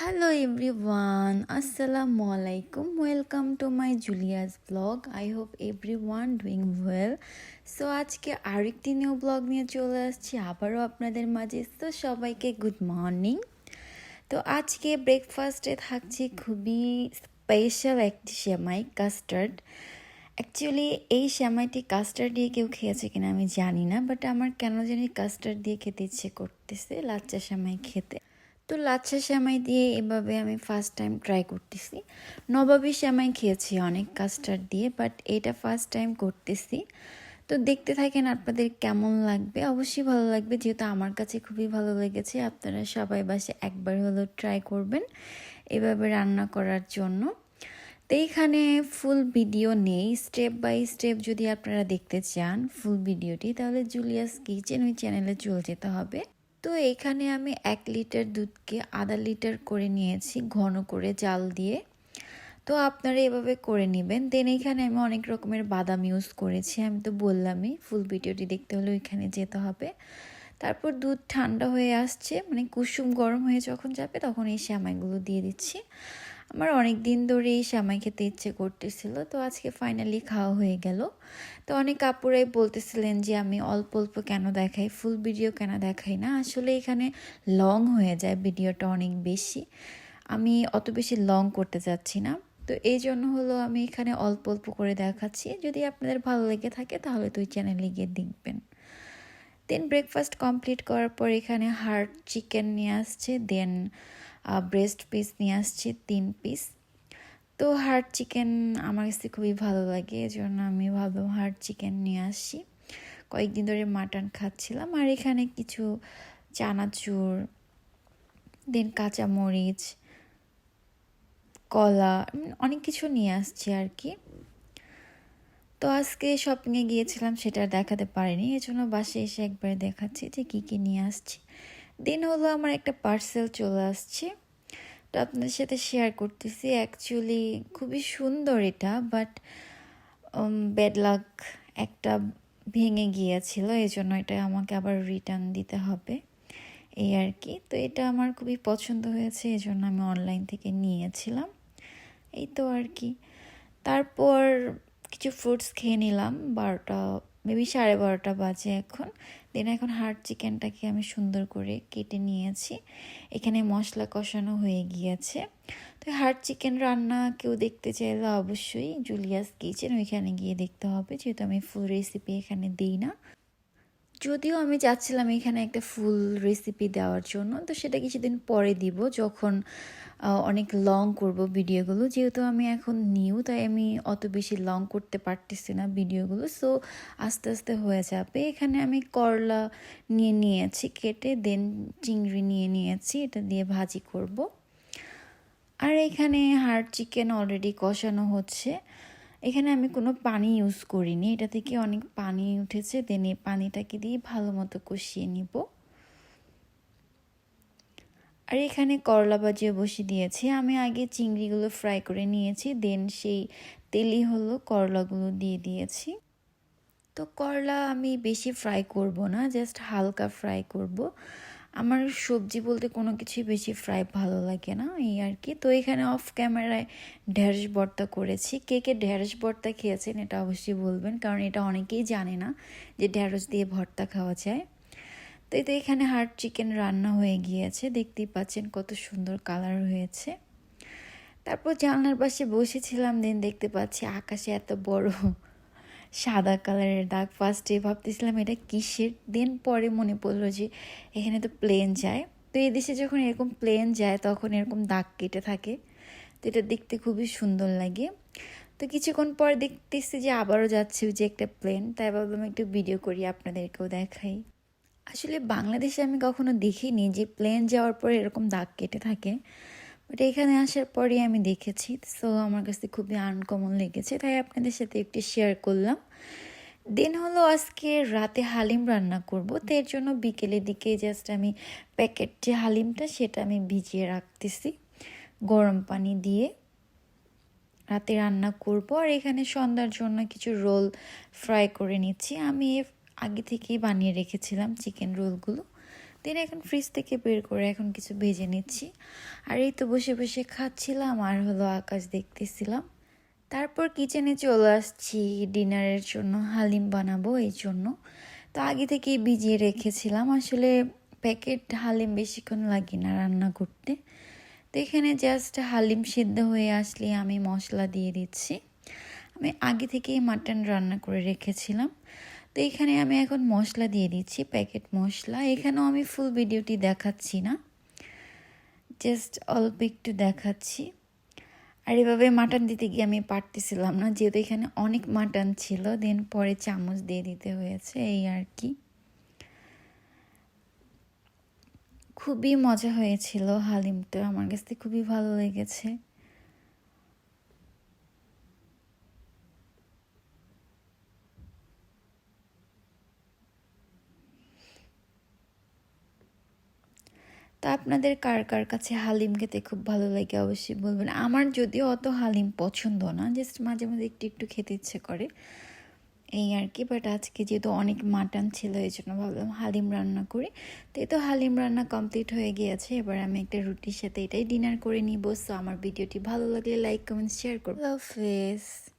Hello everyone, Assalamu alaikum. Welcome to my Juliya's vlog. I hope everyone doing well. So আজকে আরেকটি new blog নিয়ে চলে আসছি আবারও আপনাদের মাঝে। তো সবাইকে গুড মর্নিং। তো আজকে ব্রেকফাস্টে থাকছে খুবই স্পেশাল একটি সেমাই কাস্টার্ড। অ্যাকচুয়ালি এই সেমাইটি কাস্টার্ড দিয়ে কেউ খেয়েছে কিনা আমি জানি না, বাট আমার কেন জানি কাস্টার্ড দিয়ে খেতে ইচ্ছে করতেছে, লাচ্চা সেমাই খেতে। তো লাচ্ছা সেমাই দিয়ে এভাবে আমি ফার্স্ট টাইম ট্রাই করতেছি। নবাবী সেমাই খেয়েছি অনেক কাস্টার্ড দিয়ে, বাট এটা ফার্স্ট টাইম করতেছি। তো দেখতে থাকেন আপনাদের কেমন লাগবে। অবশ্যই ভালো লাগবে, যেহেতু আমার কাছে খুবই ভালো লেগেছে। আপনারা সবাই বাসে একবার হলেও ট্রাই করবেন এভাবে রান্না করার জন্য। তো এইখানে ফুল ভিডিও নেই, স্টেপ বাই স্টেপ যদি আপনারা দেখতে চান ফুল ভিডিওটি, তাহলে জুলিয়াস কিচেন ওই চ্যানেলে চলে যেতে হবে। তো এখানে আমি 1 লিটার দুধকে আধা লিটার করে নিয়েছি ঘন করে জাল দিয়ে। তো আপনারা এভাবে করে নেবেন। দেন এখানে আমি অনেক রকমের বাদাম ইউজ করেছি, আমি তো বললামই ফুল ভিডিওটি দেখতে হলে ওইখানে যেতে হবে। তারপর দুধ ঠান্ডা হয়ে আসছে, মানে কুসুম গরম হয়ে যখন যাবে তখন এই সেমাইগুলো দিয়ে দিচ্ছি। আমার অনেক দিন ধরে এই সেমাই খেতে ইচ্ছে করতেছিল, তো আজকে ফাইনালি খাওয়া হয়ে গেল। তো অনেক আপুরাই বলতেছিলেন যে আমি অল্প অল্প কেন দেখাই, ফুল ভিডিও কেন দেখাই না। আসলে এখানে লং হয়ে যায় ভিডিওটা অনেক বেশি, আমি অত বেশি লং করতে চাচ্ছি না। তো এই জন্য হলো আমি এখানে অল্প অল্প করে দেখাচ্ছি। যদি আপনাদের ভালো লেগে থাকে তাহলে তো ওই চ্যানেলে গিয়ে দেখবেন। দেন ব্রেকফাস্ট কমপ্লিট করার পর এখানে হার্ড চিকেন নিয়ে আসছে, দেন ব্রেস্ট পিস নিয়ে আসছে 3 পিস। তো হার্ড চিকেন আমার কাছে খুবই ভালো লাগে, এজন্য আমি ভাবলাম হার্ড চিকেন নিয়ে আসি। কয়েকদিন ধরে মাটন খাচ্ছিলাম। আর এখানে কিছু চানাচুর, দেন কাঁচামরিচ, কলা, অনেক কিছু নিয়ে আসছি আর কি। তো আজকে শপিংয়ে গিয়েছিলাম, সেটা দেখাতে পারিনি, এজন্য বাসায় এসে একবার দেখাচ্ছি যে কী কী নিয়ে আসছি। দিন হলো আমার একটা পার্সেল চলে আসছে, তো আপনাদের সাথে শেয়ার করতেছি। অ্যাকচুয়ালি খুবই সুন্দর এটা, বাট ব্যাড লাক একটা ভেঙে গিয়েছিল, এই জন্য এটা আমাকে আবার রিটার্ন দিতে হবে এই আর কি। তো এটা আমার খুবই পছন্দ হয়েছে, এই জন্য আমি অনলাইন থেকে নিয়েছিলাম, এই তো আর কি। তারপর কিছু ফ্রুটস খেয়ে নিলাম, 12টা মেবি 12:30 বাজে এখন। দেন এখন হার্ড চিকেনটাকে আমি সুন্দর করে কেটে নিয়েছি, এখানে মশলা কষানো হয়ে গিয়েছে। তো হার্ড চিকেন রান্না কেউ দেখতে চাইলে অবশ্যই জুলিয়াস কিচেন ওইখানে গিয়ে দেখতে হবে, যেহেতু আমি ফুল রেসিপি এখানে দিই না। যদিও আমি চাচ্ছিলাম এখানে একটা ফুল রেসিপি দেওয়ার জন্য, তো সেটা কিছুদিন পরে দিব যখন অনেক লং করব ভিডিওগুলো। যেহেতু আমি এখন নিউ, তাই আমি অত বেশি লং করতে পারতেছি না ভিডিওগুলো, সো আস্তে আস্তে হয়ে যাবে। এখানে আমি করলা নিয়ে নিয়েছি কেটে, দেন চিংড়ি নিয়ে নিয়েছি, এটা দিয়ে ভাজি করব। আর এখানে হার্ড চিকেন অলরেডি কষানো হচ্ছে। এখানে আমি কোনো পানি ইউজ করিনি, এটা থেকে অনেক পানি উঠেছে, দেন এই পানিটাকে দিয়ে ভালো মতো কষিয়ে নিব। আর এখানে করলা ভাজিও বসিয়ে দিয়েছি। আমি আগে চিংড়িগুলো ফ্রাই করে নিয়েছি, দেন সেই তেলই হলো করলাগুলো দিয়ে দিয়েছি। তো করলা আমি বেশি ফ্রাই করব না, জাস্ট হালকা ফ্রাই করব। আমার সবজি বলতে কোনো কিছুই বেশি ফ্রাই ভালো লাগে না এই আর কি। তো এখানে অফ ক্যামেরায় ঢেঁড়স ভর্তা করেছি। কে কে ঢেঁড়স ভর্তা খেয়েছেন এটা অবশ্যই বলবেন, কারণ এটা অনেকেই জানে না যে ঢেঁড়স দিয়ে ভর্তা খাওয়া যায়। তো এই তো এখানে হার্ড চিকেন রান্না হয়ে গিয়েছে, দেখতেই পাচ্ছেন কত সুন্দর কালার হয়েছে। তারপর জানলার পাশে বসেছিলাম, দেন দেখতে পাচ্ছি আকাশে এত বড় সাদা কালারের দাগ। ফার্স্টে ভাবতেছিলাম এটা কিসের, দেন পরে মনে পড়লো যে এখানে তো প্লেন যায়, তো এই দেশে যখন এরকম প্লেন যায় তখন এরকম দাগ কেটে থাকে, তো এটা দেখতে খুবই সুন্দর লাগে। তো কিছুক্ষণ পর দেখতেছি যে আবারও যাচ্ছে ওই যে একটা প্লেন, তাই ভাবলাম একটু ভিডিও করি আপনাদেরকেও দেখাই। আসলে বাংলাদেশে আমি কখনো দেখিনি যে প্লেন যাওয়ার পরে এরকম দাগ কেটে থাকে, বাট এখানে আসার পরেই আমি দেখেছি। সো আমার কাছে খুবই আনকমন লেগেছে, তাই আপনাদের সাথে একটু শেয়ার করলাম। দেন হলো আজকে রাতে হালিম রান্না করব, তো এর জন্য বিকেলের দিকে জাস্ট আমি প্যাকেট যে হালিমটা সেটা আমি ভিজিয়ে রাখতেছি গরম পানি দিয়ে, রাতে রান্না করব। আর এখানে সন্ধ্যার জন্য কিছু রোল ফ্রাই করে নিচ্ছি। আমি আগে থেকেই বানিয়ে রেখেছিলাম চিকেন রোলগুলো, দেন এখন ফ্রিজ থেকে বের করে এখন কিছু ভেজে নিচ্ছি। আর এই তো বসে বসে খাচ্ছিলাম আর হলো আকাশ দেখতেছিলাম। তারপর কিচেনে চলে আসছি ডিনারের জন্য, হালিম বানাবো এই জন্য। তো আগে থেকেই ভিজিয়ে রেখেছিলাম, আসলে প্যাকেট হালিম বেশিক্ষণ লাগে না রান্না করতে। তো এখানে জাস্ট হালিম সিদ্ধ হয়ে আসলে আমি মশলা দিয়ে দিচ্ছি। আমি আগে থেকেই মাটন রান্না করে রেখেছিলাম। তো এখানে আমি এখন মশলা দিয়ে দিচ্ছি, প্যাকেট মশলা। এখানেও আমি ফুল ভিডিওটি দেখাচ্ছি না, জাস্ট অল্প একটু দেখাচ্ছি। আর এভাবে মাটন দিতে গিয়ে আমি পারতেছিলাম না, যেহেতু এখানে অনেক মাটন ছিল, দেন পরে চামচ দিয়ে দিতে হয়েছে, এই আর কি। খুবই মজা হয়েছিল হালিমটা, আমার কাছে খুবই ভালো লেগেছে। তা আপনাদের কার কার কাছে হালিম খেতে খুব ভালো লাগে অবশ্যই বলবেন। আমার যদিও অত হালিম পছন্দ না, জাস্ট মাঝে মাঝে একটু একটু খেতে ইচ্ছে করে, এই আর কি। বাট আজকে যেহেতু অনেক মাটন ছিল এই জন্য ভাবলাম হালিম রান্না করি। তো এই তো হালিম রান্না কমপ্লিট হয়ে গিয়েছে, এবার আমি একটা রুটির সাথে এটাই ডিনার করে নিব। সো আমার ভিডিওটি ভালো লাগলে লাইক কমেন্ট শেয়ার করবো। আল্লাহ হাফেজ।